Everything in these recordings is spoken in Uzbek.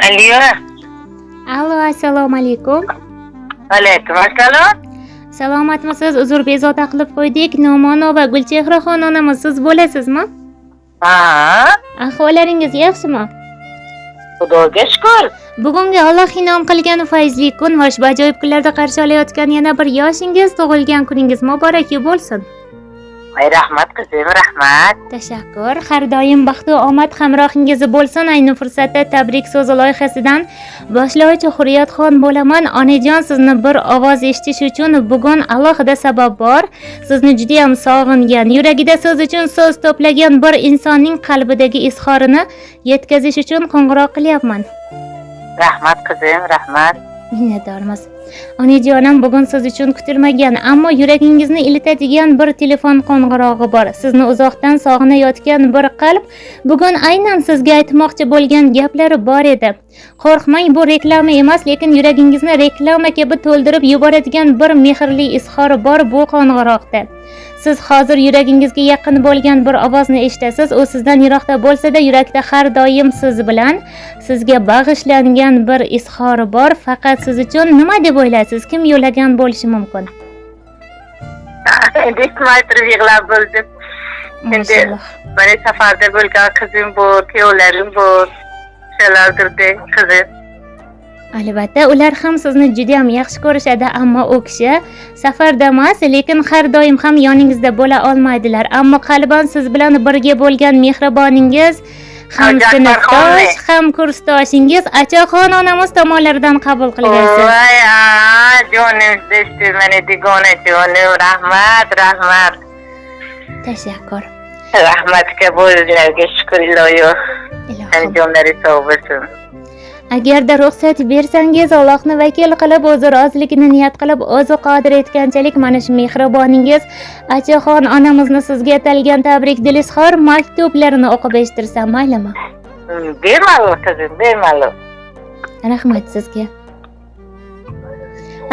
Aliyo. Allo, assalomu alaykum. Alaykum assalom. Salomatmisiz? Uzr bezovta qilib qo'ydik. Nomonova Gulchehraxon onamiz siz bo'lasizmi? Ha, Ahvollaringiz yaxshimi? Xudoga shukr. Bugungi Alloh inom qilgan fayzli kun va ushbu ajoyib kunlarda qarshi olayotgan yana bir yoshingiz, tug'ilgan kuningiz muborak bo'lsin. Ay rahmat qizim, rahmat. Tashakkur. Har doim baxt va omad hamrohingiz bo'lsin. Ayni fursatda tabrik so'zi loyihasidan boshlovchi Hurriyatxon bo'laman. Onajon, sizni bir ovoz eshitish uchun bugun alohida sabab bor. Sizni juda ham sog'ingan, yuragida siz uchun so'z to'plagan bir insonning qalbidagi izhorini yetkazish uchun qo'ng'iroq qilyapman. Rahmat qizim, rahmat. Minnatdormiz. Onajonim, bugun siz uchun kutilmagan, ammo yuragingizni ilitadigan bir telefon qo'ng'irog'i bor. Sizni uzoqdan sog'inayotgan bir qalb bugun aynan sizga aytmoqchi bo'lgan gaplari bor edi. Qo'rqmang, bu reklama emas, lekin yuragingizni reklama kabi to'ldirib yuboradigan bir mehrli izhori bor bu qo'ng'iroqda. Siz hozir yuragingizga yaqin bo'lgan bir ovozni eshitasiz. U sizdan yiroqda bo'lsa-da, yurakda har doim siz bilan sizga bag'ishlangan bir izhori bor. Faqat siz uchun nima deb o'ylaysiz? Kim yo'llagan bo'lishi mumkin? Endi aytib yig'lab bo'ldim. Endi mana safarda bo'lgan qizim bu, kuyovlarim bu, shulardirda qizim. Albatta, ular ham sizni juda ham yaxshi ko'rishadi, ammo u kishi safarda emas, lekin har doim ham yoningizda bo'la olmaydilar. Ammo qalban siz bilan birga bo'lgan mehriboningiz, ham sinfdosh, ham kursdoshingiz Achaxon onamiz tomonidan qabul qilinasiz. Voy, jonim do'stim, meni digona jonim, rahmat, rahmat. Tashakkur. Rahmatga bo'lganlarga shukr iloyo. Jonlari sog' bo'lsin. Agarda ruxsat bersangiz, Allohni vakil qilib, o'zi roziligini niyat qilib, o'zi qodir etganchalik mana shu mehriboningiz Achaxon onamizni sizga atalgan tabrik dilizhor maktublarini o'qib eshitirsam maylimi? Bemalol qizim, bemalol. Rahmat sizga.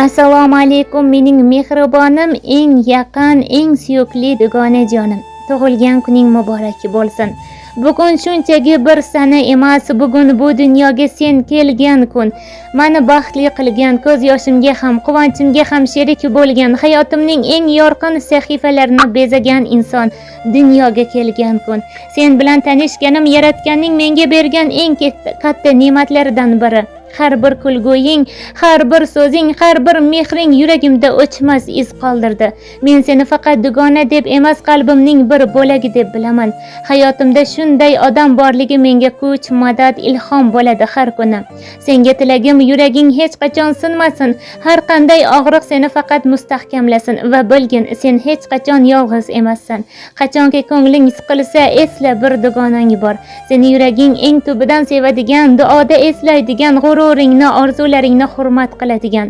Assalomu alaykum, mening mehribonim, eng yaqin, eng suyukli dugonajonim. Tug'ilgan kuning muborak bo'lsin. Bugun shunchaki bir sana emas, bugun bu dunyoga sen kelgan kun. Meni baxtli qilgan, ko'z yoshimga ham, quvonchimga ham sherik bo'lgan, hayotimning eng yorqin sahifalarini bezagan inson dunyoga kelgan kun. Sen bilan tanishganim Yaratganning menga bergan eng katta ne'matlaridan biri. Har bir kulguing, har bir so'zing, har bir mehring yuragimda o'chmas iz qoldirdi. Men seni faqat dugona deb emas, qalbimning bir bo'lagi deb bilaman. Hayotimda shunday odam borligi menga kuch, madad, ilhom bo'ladi har kuni. Senga tilagim, yuraging hech qachon sinmasin. Har qanday og'riq seni faqat mustahkamlasin va bilgin, sen hech qachon yolg'iz emassan. Qachonki ko'ngling siqilsa, esla, bir dugonang bor. Seni yuraging eng tubidan sevadigan, duoda eslaydigan, g'ururingni, orzularingni hurmat qiladigan.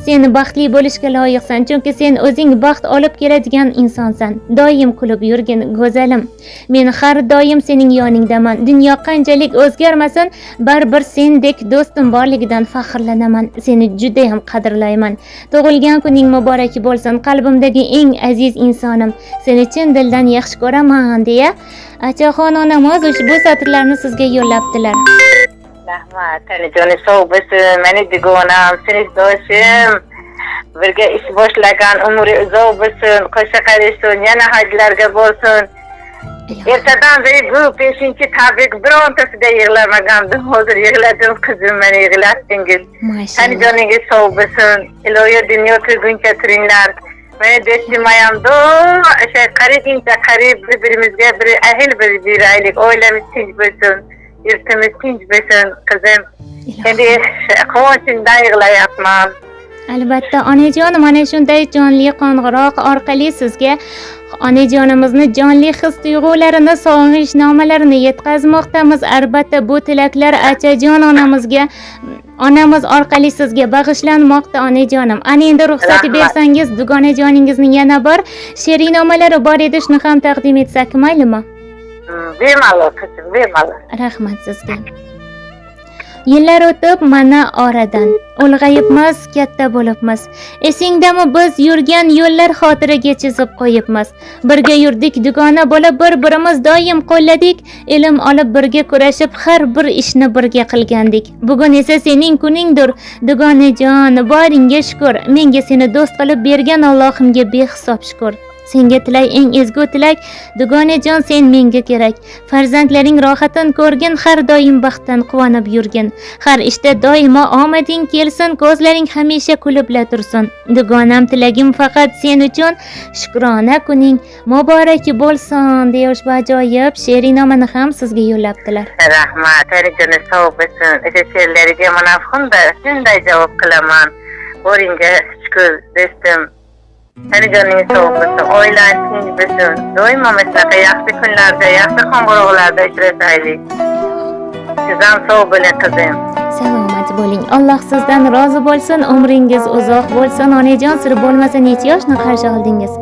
Sen baxtli bo'lishga loyiqsan, chunki sen o'zing baxt olib keladigan insonsan. Doim kulib yurgin, go'zalim. Men har doim sening yoningdaman. Dunyo qanchalik o'zgarmasin, baribir sendek do'stim borligidan faxrlanaman. Seni juda ham qadrlayman. Tug'ilgan kuning muborak bo'lsin, qalbimdagi eng aziz insonim. Seni chin dildan yaxshi ko'raman, deya Achaxon onamiz ushbu satrlarni sizga yo'llabdilar. Rahmat, tani joni sog' bo'lsin, meni dugonam, sinfdoshim. Birga ish boshlagan umri uzoq bo'lsin, qo'sha qarashsin, yana hajlarga bo'lsin. Ertadan beri bu 5-chi tabrik birontasida yig'lamagandim. Hozir yig'ladim, qizim, meni yig'latdingiz. Tani joningiz sog' bo'lsin. Iloyo dunyo ko'rguncha turinglar. Meni do'stim ayamdo, o'sha qaribincha qarib bir-birimizga bir ahil bir aylik, oilamiz tinch bo'lsin. Yurtimiz tinch bo'lsin, qizim. Endi quvonchimdan yig'layapman. Albatta, onajon, mana shunday jonli qo'ng'iroq orqali sizga onajonimizni jonli his-tuyg'ularini, sog'inch-nomalarini yetkazmoqdamiz. Albatta, bu tilaklar Achajon onamizga, onamiz orqali sizga bag'ishlanmoqda onajonim. Ana endi ruxsat bersangiz, dugonajoningizning yana bir she'riy nomalari bor edi, shuni ham taqdim etsak maylimi? Bemalol qizim, bemalol. Rahmat sizga. Yillar o'tib mana oradan ulg'ayibmiz, katta bo'libmiz. Esingdami biz yurgan yo'llar xotiraga chizib qo'yibmiz. Birga yurdik dugona bo'lib, bir-birimiz doim qo'lladik, ilm olib birga kurashib har bir ishni birga qilgandik. Bugun esa sening kuningdir, dugonajon, boringga shukr. Menga seni do'st qilib bergan Allohimga behisob shukr. Senga tilay eng ezgu tilak, dugonajon sen menga kerak. Farzandlaring rohatini ko'rgin, har doim baxtdan quvonib yurgin. Har ishda doimo omading kelsin, ko'zlaring hamisha kulibla tursin. Dugonam tilagim faqat sen uchun, shukrona kuning muborak bo'lsin deya ushbu ajoyib she'rinomani ham sizga yo'llabdilar. Rahmat, Tanijonim sog' bo'lsin. O'sha she'rlariga mana shunday javob qilaman. Boringga shukr do'stim. Tanijoning sog' bo'lsin, oilang tinch bo'lsin. Doimo shunaqa yaxshi kunlarda, yaxshi qo'ng'iroqlarda uchrashaylik. Siz ham sog' bo'ling qizim. Salomat bo'ling. Alloh sizdan rozi bo'lsin, umringiz uzoq bo'lsin. Onajon, sir bo'lmasa necha yoshni qarshi oldingiz?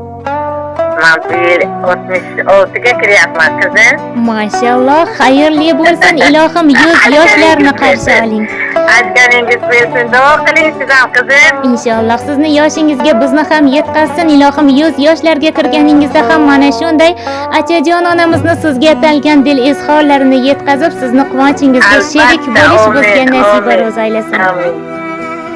Men bu yil 66 ga kiryapman qizim. Mashalloh, xayrli bo'lsin. Ilohim 100 yoshlarni qarshi oling. Aytganingiz bo'lsin, duo qiling siz ham qizim. Inshaalloh sizni yoshingizga bizni ham yetkazsin. Ilohim 100 yoshlarga kirganingizda ham mana shunday achajon onamizni sizga atalgan dil izhorlarini yetkazib, sizni quvonchingizga sherik bo'lish bizga nasib ro'z aylasin. Amin.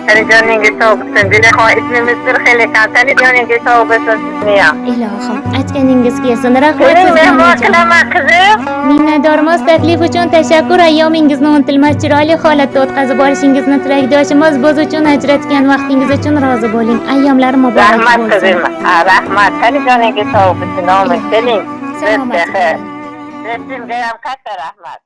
Tanijoningiz sog' bo'lsin. Dilixon ismimiz Sirxel ekan. Tanijoningiz sog' bo'lsin sizni ham. Ilohim aytganingiz kelsin. Rahmat Men sizga. mehmon qilaman qizim. Minnatdormiz, taklif uchun tashakkur. Ayyomingizni unutilmas chiroyli holatda o'tkazib olishingizni tilakdoshimiz. Biz uchun ajratgan vaqtingiz uchun rozi bo'ling. Ayyomlar muborak Rahmat bo'lsin. qizim. Rahmat. Tanijoningiz sog' bo'lsin. Omad keling. Salomat bo'ling. Do'stimga ham katta rahmat.